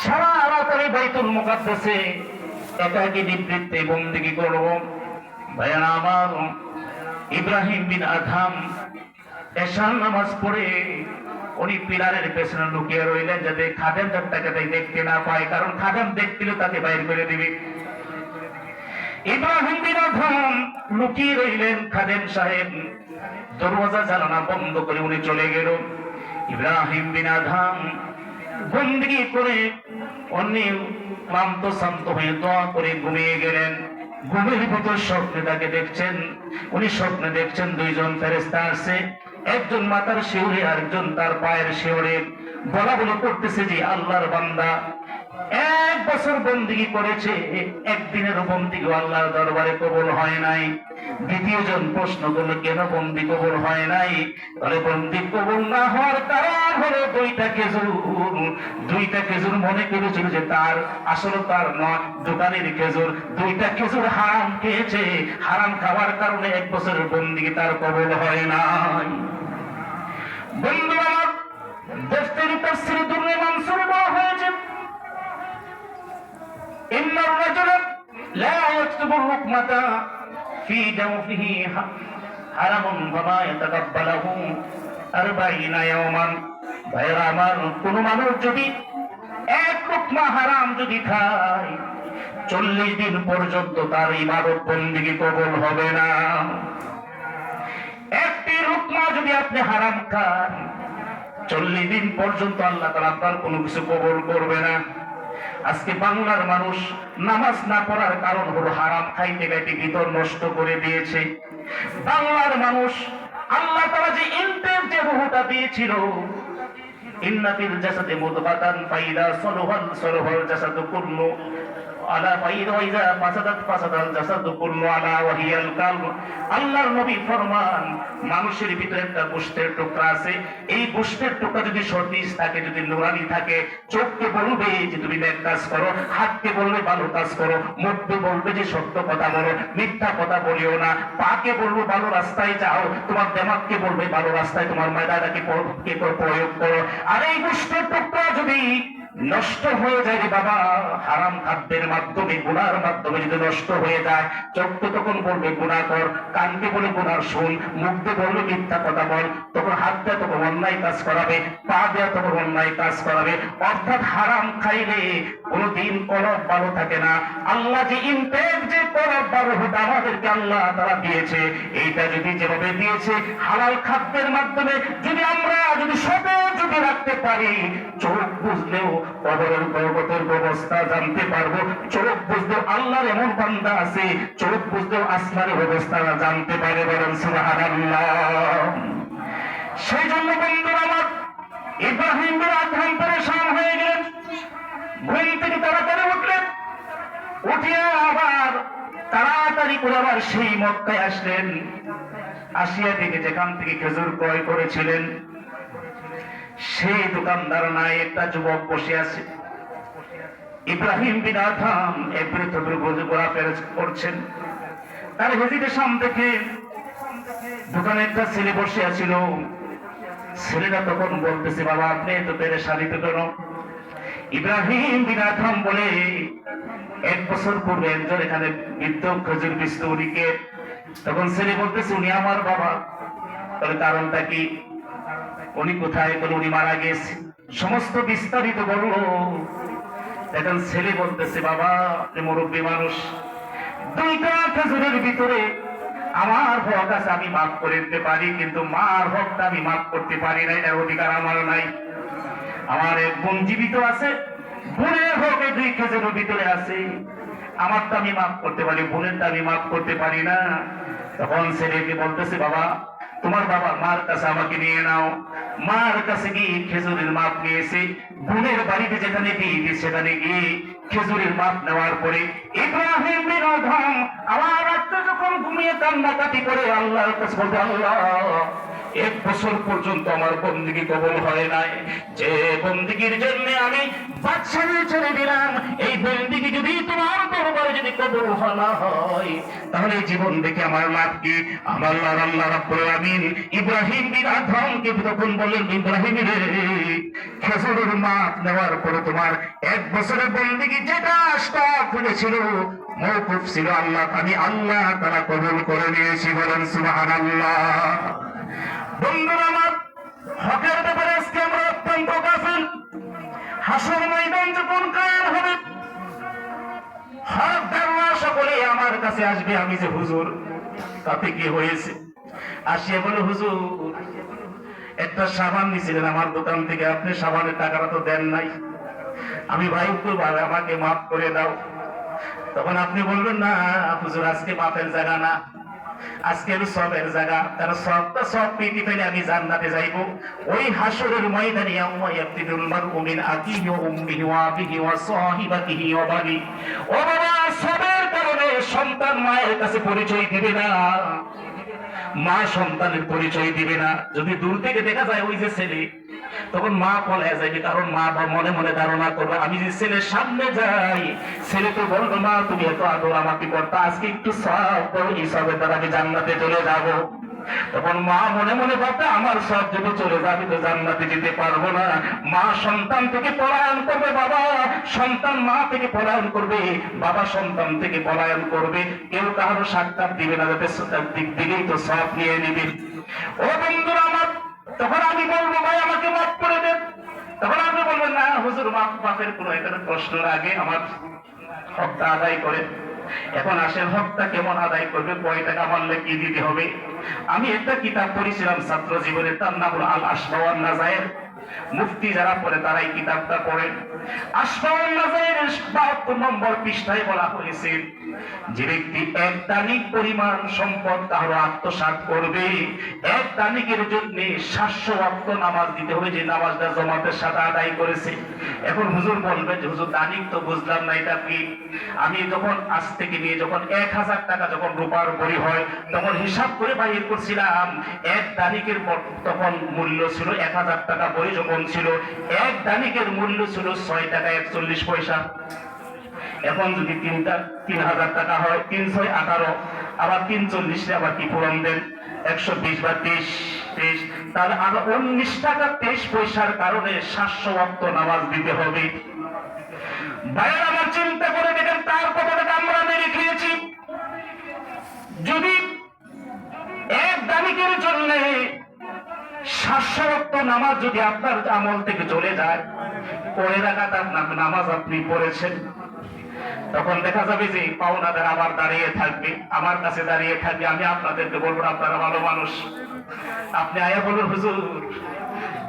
সারা রাত বাইতুল মুকাদ্দাসে একাকী নিবৃত্তে বন্দেগী করব। ভাইয়ারা আমার, ইব্রাহিম বিন আদম এশার নামাজ পড়ে উনি পিলারের পেছনে লুকিয়ে রইলেন যাতে খাদেম তাকে দেখতে না পায়, কারণ খাদেম দেখলে তাকে বাইর করে দিবে। ইব্রাহিম বিন আদম লুকিয়ে রইলেন। খাদেম সাহেব দরওয়াজা জানালা বন্ধ করে উনি চলে গেল। ইব্রাহিম বিন আদম বন্দেগী করে অনেক ক্লান্ত শান্ত হয়ে দোয়া করে ঘুমিয়ে গেলেন। ঘুমের ভিতর স্বপ্নে তাকে দেখছেন। উনি স্বপ্নে দেখছেন 2 জন ফেরেশতা আসছে, একজন মাথার শিওরে আরেকজন তার পায়ের শিওরে। বলা বলে করতেছে যে আল্লাহর বান্দা 1 বছর বন্দেগী করেছে, একদিনের বন্দেগী আল্লাহর দরবারে কবুল হয় নাই। দ্বিতীয় জন প্রশ্ন করলো, কেন বন্দি কবুল হয় নাই? তাহলে বন্দি কবুল না হওয়ার কারণ হলো 2টা খেজুর মনে করেছিল যে তার, আসলে তার নয়, দোকানের খেজুর। 2টা খেজুর হারাম খেয়েছে। হারাম খাওয়ার কারণে 1 বছরের বন্দেগী তার কবুল হয় নাই। বন্ধু আমার, দেশটির তাফসীরে দুররে মানসুর বলা হয়েছে, ইন্নার রাজুলা লা ইয়াকতুবু হুকমাতা ফি জাওফিহি হারামুন ওয়া ইয়াতাকাব্বালুহু 40 ইয়াওমান। ভাইরা আমার, কোন মানুষ যদি 1 লুকমা হারাম যদি খায় 40 দিন পর্যন্ত তার ইবাদত বন্দেগী কবুল হবে না। 1টি লুকমা যদি আপনি হারাম খান 40 দিন পর্যন্ত আল্লাহ তাআলা আপনার কোনো কিছু কবুল করবে না। আজকে বাংলার মানুষ নামাজ না পড়ার কারণ হলো হারাম খাইতে খাইতে ভিতর নষ্ট করে দিয়েছে। বাংলার মানুষ আল্লাহ তাআলা যে ইন্টের যে রূহটা দিয়েছিল, ইন্না ফিল জাসাদি মুদগাতান ফাইদা সলহাল জাসাদু কুল্লু, আলা ফাইদা ফাসাদাল জাসাদু কুল্লু আলা ওয়াহিয়াল কালব। আল্লাহর নবী ফরমান, মানুষের ভিতরে একটা গোশতের টুকরা আছে, এই গোশতের টুকরা যদি সতেজ থাকে, যদি নুরানি থাকে, চোখকে বলবে যে তুমি নেক কাজ করো, হাতকে বলবে ভালো কাজ করো, মুখকে বলবে যে সত্য কথা বলো, মিথ্যা কথা বলিও না, পাকে বলবো ভালো রাস্তায় যাও, তোমার দেমাগকে বলবে ভালো রাস্তায় তোমার ময়দাটাকে প্রয়োগ করো। আর এই গোশতের টুকরা যদি নষ্ট হয়ে যায় রে বাবা, হারাম খাদ্যের মাধ্যমে, গুনার মাধ্যমে যদি নষ্ট হয়ে যায়, চোখ তো তখন বলবে গুনাহ কর, কানকে বলে গুনার শুন, মুখ দিয়ে বলবে মিথ্যা কথা বল, তখন হাত দিয়ে তখন অন্যায় কাজ করাবে, পা দিয়ে তখন অন্যায় কাজ করাবে। অর্থাৎ হারাম খাইলে কোনদিন কলব ভালো থাকে না। আল্লাহ যে ইনটেক, যে কলব ভালো হতে আমাদেরকে আল্লাহ তারা দিয়েছে, এইটা যদি যেভাবে দিয়েছে হালাল খাদ্যের মাধ্যমে যদি আমরা যদি সতেজ যদি রাখতে পারি, চোখ বুঝলেও কবরের গর্ভতের ব্যবস্থা জানতে পারবো, চোখ বুঝলেও আল্লাহর এমন বান্দা আছে, চোখ বুঝলেও আসমানের ব্যবস্থা জানতে পারে। বলেন সুবহানাল্লাহ। সেই জন্য বন্ধুরা আমার, ইব্রাহিম বিন আদহাম পরেশান হয়ে গেলেন, ঘুম থেকে তাড়াতাড়ি উঠলেন, উঠিয়া আবার তাড়াতাড়ি করে আবার সেই মক্কায় আসলেন। আসিয়া দেখে যেখান থেকে খেজুর ক্রয় করেছিলেন সেই দোকানদার নাই, একটা যুবক বসে আছে। ইব্রাহিম বিন আদহাম এবারে তো ঘোরাফেরা করছেন, তার হেজিটেশন দেখে দোকানে একটা ছেলে বসে আছিল। ছেলেটা তখন বলতেছে, বাবা আপনি এত পেরেশানিতে কেন? ইব্রাহিম বিন আদহাম বলে, 1 বছর পূর্বে একজন এখানে বৃদ্ধ খেজুর বিস্ত, উনিকে। তখন ছেলে বলতেছে, উনি আমার বাবা। তাহলে কারণটা কি? উনি কোথায়? বলে উনি মারা গেছে। সমস্ত বিস্তারিত বলল। এখন ছেলে বলতেছে, বাবা আপনি মুরব্বী মানুষ, 2টা খেজুরের ভিতরে আমার হক আছে, আমি মাফ করে দিতে পারি, কিন্তু মার হকটা আমি মাফ করতে পারি না, এর অধিকার আমার নাই। আমার এক বোন জীবিত আছে, বোনের হক 2 খেজুরের ভিতরে আছে, আমারটা আমি মাফ করতে পারি, বোনেরটা আমি মাফ করতে পারি না। তখন ছেলেকে বলতেছে, বাবা তোমার বাবা মার কাছে আমাকে নিয়ে নাও। মার কাছে গিয়ে খেজুরের মাপ নিয়েছে, বোনের বাড়িতে যেখানে বিয়ে সেখানে গিয়ে খেজুরের মাপ নেওয়ার পরে ইব্রাহিম বিন আদহাম আমার রাত্রে যখন ঘুমিয়ে কান্নাকাটি করে আল্লাহর কাছে বলতে, আল্লাহ 1 বছর পর্যন্ত আমার বন্দেগী কবুল হয় নাই, যে বন্দেগীর জন্য আমি বাদশাহী ছেড়ে দিলাম, এই বন্দেগী যদি তোমার দরবারে যদি কবুল না হয়, তাহলে জীবন দেখে আমার লাভ কি? আমার আল্লাহ রাব্বুল আলামিন ইব্রাহিম বিন আদহামকে তখন বললেন, ইব্রাহিম রে, খেজুরের মাপ নেওয়ার পরে তোমার 1 বছরের বন্দেগী যেটা স্টক হয়েছিল, মওকুফ ছিল, আমি আল্লাহ তাআলা কবুল করে নিয়েছি। বলেন সুবহানাল্লাহ। বন্ধুরা আমার, হকের ব্যাপারে আজকে আমরা অত্যন্ত গাফিল। হাসর ময়দান যখন কায়েম হবে, হকদাররা সকলে আমার কাছে আসবে, আমি যে হুজুর তাতে কি হয়েছে? আসিয়া বলে, হুজুর একটা সাবান নিয়েছিলেন আমার দোকান থেকে, আপনি সাবানের টাকাটা তো দেন নাই, আমি ভাই আমাকে মাফ করে দাও। তখন আপনি বলবেন, না হুজুর আজকে মাফের জায়গা না, আজকে সবের জায়গা, তার সবটা সব পেতে পেলে আমি জান্নাতে যাইব। ওই হাসরের ময়দানে ইয়াউমা ইয়াফতিনুল মারউ মিন আখিহি ওয়া উম্মিহি ওয়া আবিহি ওয়া সাহিবাতিহি ওয়া বানি। ও বাবা, সবের কারণে সন্তান মায়ের কাছে পরিচয় দিবে না, মা সন্তানের পরিচয় দিবে না। যদি দূর থেকে দেখা যায় ওই যে ছেলে, তখন মা পলায় যাবে, কারণ মা মনে মনে ধারণা করবে, আমি যে ছেলের সামনে যাই, ছেলে তো বলবো, মা তুমি এত আদর আমাকে করতে, আজকে একটু সব করো, এই সবের দ্বারা আমি জান্নাতে চলে যাব। তখন মা মনে মনে ভাববে, আমার সব যদি চলে যাবে তো জান্নাতে যেতে পারবো না। মা সন্তান থেকে পলায়ন করবে, বাবা সন্তান মা থেকে পলায়ন করবে, বাবা সন্তান থেকে পলায়ন করবে, কেউ কারো সাক্ষাৎ দিবে না, যাতে দিক দিকেই তো সব নিয়ে নিবে। ও বন্ধুরা আমার, তখন আমি বলবো, ভাই আমাকে মাফ করে দেন। তখন আপনি বলবেন, না হুজুর মাফের কোনো এখানে প্রশ্ন আগে আমার হকটা আদায় করে। এখন আসেন, হকটা কেমন আদায় করবে, কয় টাকা মারলে কি দিতে হবে? আমি একটা কিতাব পড়েছিলাম ছাত্র জীবনে, তার নাম হলো আল আসবা ওয়ান নাজায়ের। মুফতি যারা পড়ে তারাই কিতাবটা পড়েন। আশফাউন নাযাইর ৭২ নম্বর পৃষ্ঠায় বলা হয়েছে, যে ব্যক্তি এক দানিক পরিমাণ সম্পদ কারো আত্মসাৎ করবে, এক দানিকের জন্য ৭০০ ওয়াক্ত নামাজ দিতে হবে, যে নামাজটা জামাতের সাথে আদায় করেছে। এখন হুজুর বলবেন যে হুজুর দানিক তো বুঝলাম না, এটা কি? আমি যখন আজ থেকে নিয়ে যখন ১,০০০ টাকা যখন রূপার বড়ি হয় তখন হিসাব করে বাইর করছিলাম, এক দানিকের তখন মূল্য ছিল ১,০০০ টাকা বড়ি যখন ছিল, এক দানিকের মূল্য ছিল ৬ টাকা ৪১ পয়সা। এখন যদি ৩,০০০ টাকা হয়, ৩ ৬ 18, আবার ৩ ৪ আবার কি পূরণ দেন ১২০ বা ২৩, তাহলে আবার ১৯ টাকা ২৩ পয়সার কারণে ৭০০ ওয়াক্ত নামাজ দিতে হবে। ভাইয়ের আমার চিন্তা করে দেখেন তার কতটা আমরা মেরে খেয়েছি। যদি এক দানিকের জন্য ৭০০ ওয়াক্ত নামাজ যদি আপনার আমল থেকে চলে যায়, পড়ে রাখা তার নামাজ আপনি পড়েছেন, তখন দেখা যাবে যে পাওনাদার আবার দাঁড়িয়ে থাকবে, আমার কাছে দাঁড়িয়ে থাকবে। আমি আপনাদেরকে বলবো আপনারা ভালো মানুষ, আপনি আয়া বলুন হুজুর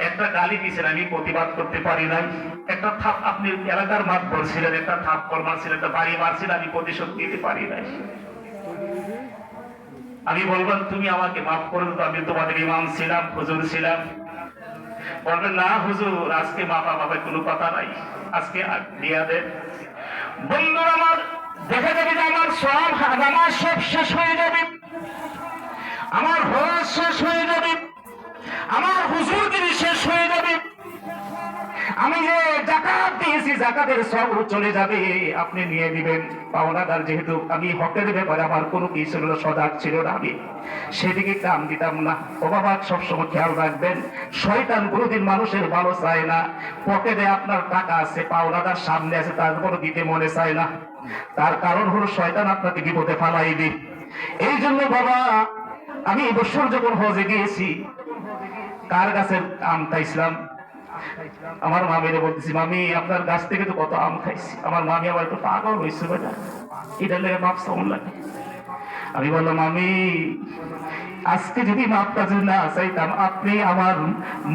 একটা গালি দিয়েছেন আমি প্রতিবাদ করতে পারি নাই, একটা থাপ আপনি এলাকার মাঠ বলছিলেন, একটা থাপ্পড় মারছিলেন, একটা বাড়ি মারছিলেন, আমি প্রতিশোধ দিতে পারি নাই। আমি বলবেন তুমি আমাকে মাফ করে দাও, আমি তোমাদের ইমাম ছিলাম, হুজুর ছিলাম। বলবেন না হুজুর আজকে মাপা মাপা কোনো কথা নাই, আজকে দিয়া দেন। বন্ধুরা আমার দেখা যাবে যে আমার সব নামাজ সব শেষ হয়ে যাবে, আমার হজ শেষ হয়ে যাবে, আমার হুজুরগিরি শেষ হয়ে যাবে, আমি যে যাকাত দিয়েছি যাকাতের সব চলে যাবে, আপনি নিয়ে দিবেন। পাওনাদার যেহেতু আমি হকের ব্যাপারে আমার কোনো কি ছিল না, সজাগ ছিল না, আমি সেদিকে কাম দিতাম না। ও বাবা সবসময় খেয়াল রাখবেন, শয়তান কোনোদিন মানুষের ভালো চায় না। পকেটে আপনার টাকা আছে, পাওনাদার সামনে আছে, তারপর দিতে মনে চায় না, তার কারণ হলো শয়তান আপনাকে বিপদে ফালাইবে। এই জন্য বাবা আমি এবছর যখন হজে গিয়েছি, কার গাছের আম খাইছিলাম, আমার মামিরে বলতেছি মামি আপনার গাছ থেকে তো কত আম খাইছি। আমার মামি আবার একটু পাগল হয়েছে, বেটা এটা লেগে মাপ কেমন লাগে। আমি বললাম মামি আজকে যদি মাপটা যদি না চাইতাম, আপনি আমার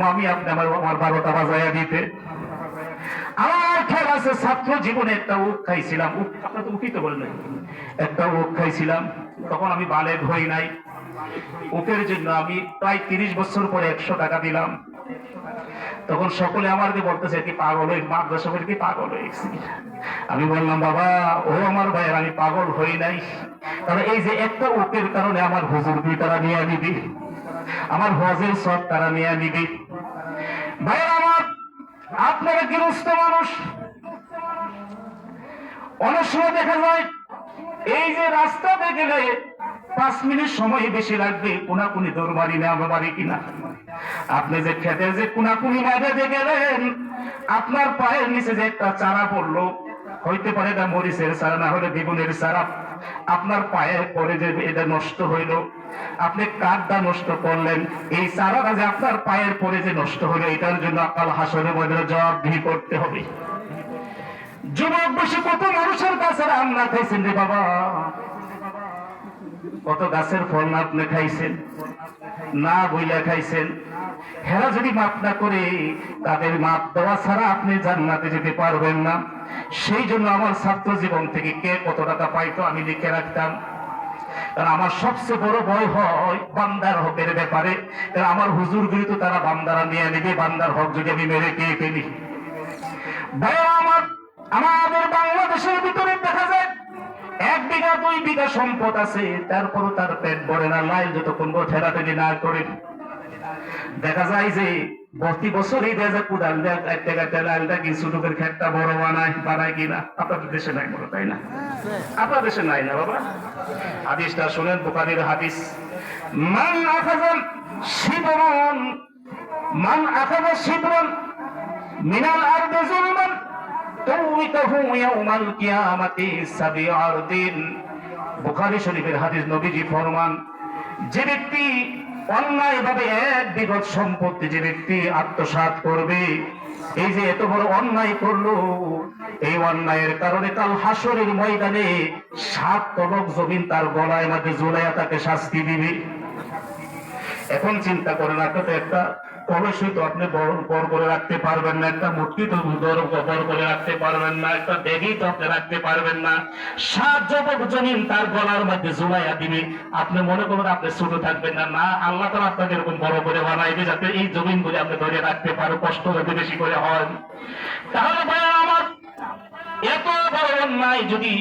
মামি আপনি আমার 12টা বাজাইয়া দিতে। আমার খেয়াল আছে ছাত্র জীবনে একটা উক খাইছিলাম, আপনার তো উকিত বললেন, একটা উক খাইছিলাম, তখন আমি বালেগ হই নাই। উকের জন্য আমি প্রায় 30 বছর পরে 100 টাকা দিলাম। তখন সকলে আমাকে বলতেছে কি পাগল হয়ে মাদ্রাসা করে কি পাগল হয়েছি। আমি বললাম বাবা ও আমার ভাই আমি পাগল হই নাই, কারণ এই যে একটা উকের কারণে আমার হুজুর দুই তারা নিয়ে নিবি, আমার হজের সব তারা নিয়ে নিবি। ভাই আমার আপনারা গৃহস্থ মানুষ, অনেক সময় দেখা যায় এই যে রাস্তাতে গেলে 5 মিনিট সময় বেশি লাগবে, কোনাকুনি দৌড়বাড়ি না বাড়ি কিনা। আপনি যে খেতে যে কোনাকুনি বাইরে গেলেন, আপনার পায়ের নিচে যে একটা চারা পড়লো, হইতে পারে এটা মরিচের চারা, না হলে বেগুনের চারা, আপনার পায়ের পরে যে এটা নষ্ট হইল, আপনি কাঠটা নষ্ট করলেন, এই চারাটা যে আপনার পায়ের পরে যে নষ্ট হলো, এটার জন্য কাল হাসরের ময়দানে জবাবদিহি করতে হবে। যুবক বসে কত মানুষের কাছে আম না খাইছেন রে বাবা, কত গাছের ফল না আপনি খাইছেন, না বইলা খাইছেন। হেরা যদি মাপ না করে, তাদের মাপ দেওয়া ছাড়া আপনি জান্নাতে যেতে পারবেন না। সেই জন্য আমার ছাত্র জীবন থেকে কে কত টাকা পাইতো আমি লিখে রাখতাম, কারণ আমার সবচেয়ে বড় ভয় হয় বান্দার হকের ব্যাপারে। আমার হুজুরগুলি তো তারা বান্দারা নিয়ে নিবে, বান্দার হক যদি আমি মেরে কে ফেলি। ভাই আমার আমাদের বাংলাদেশের ভিতরে দেখা যায় 1 বিঘা 2 বিঘা সম্পদ আছে, তারপরও তার পেট ভরে না, লাইল যতক্ষণ ঠেলাঠেলি না করে। দেখা যায় যে প্রতি বছরই দেখা কুদাল লাইলটা কি ছোটকের ক্ষেতটা বড় বানায় কিনা। আপনাদের দেশে নাই বলো, তাই না? আপনার দেশে নাই না বাবা। হাদিসটা শুনেন, বুখারীর হাদিস, মান আখাযা শিবরান মিনাল আরদি যুলমান তুইতাহু ইয়াউমাল কিয়ামাতি 7 আরদিন। বুখারী শরীফের হাদিস, নবীজি ফরমান, যে ব্যক্তি অন্যায়ভাবে 1 বিঘত সম্পত্তি যে ব্যক্তি আত্মসাৎ করবে, এই যে এত বড় অন্যায় করলো, এই অন্যায়ের কারণে কাল হাসরের ময়দানে 7 তবক জমিন তার গলায় মধ্যে ঝুলাইয়া তাকে শাস্তি দিবে। এখন চিন্তা করেন, একটা কলসি তো আপনি বড় করে রাখতে পারবেন না, একটা মূর্তি তো বড় করে রাখতে পারবেন না, একটা ব্যাগই তো আপনি রাখতে পারবেন না। 7 যুবক জমিন তার গলার মধ্যে ঝুলাইয়া দিবে, আপনি মনে করবেন আপনি ছোট থাকবেন না। না, আল্লাহ তাআলা আপনাকে এরকম বড় করে বানাইবে যাতে এই জমিন গুলি আপনি ধরে রাখতে পারো, কষ্ট যাতে বেশি করে হয়। তাহলে ভাই আমার, এত বড় অন্যায় যদি,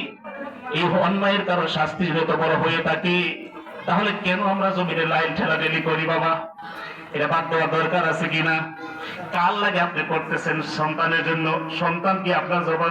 এই অন্যায়ের কারণে শাস্তি যদি এত বড় হয়ে থাকে, তাহলে কেন আমরা জমিনে লাইন ঠেলাঠেলি করি বাবা? এটা বাদ দেওয়ার দরকার আছে কিনা? কার লাগে আপনি করতেছেন? সন্তানের জন্য। সন্তান কি আপনার জবাব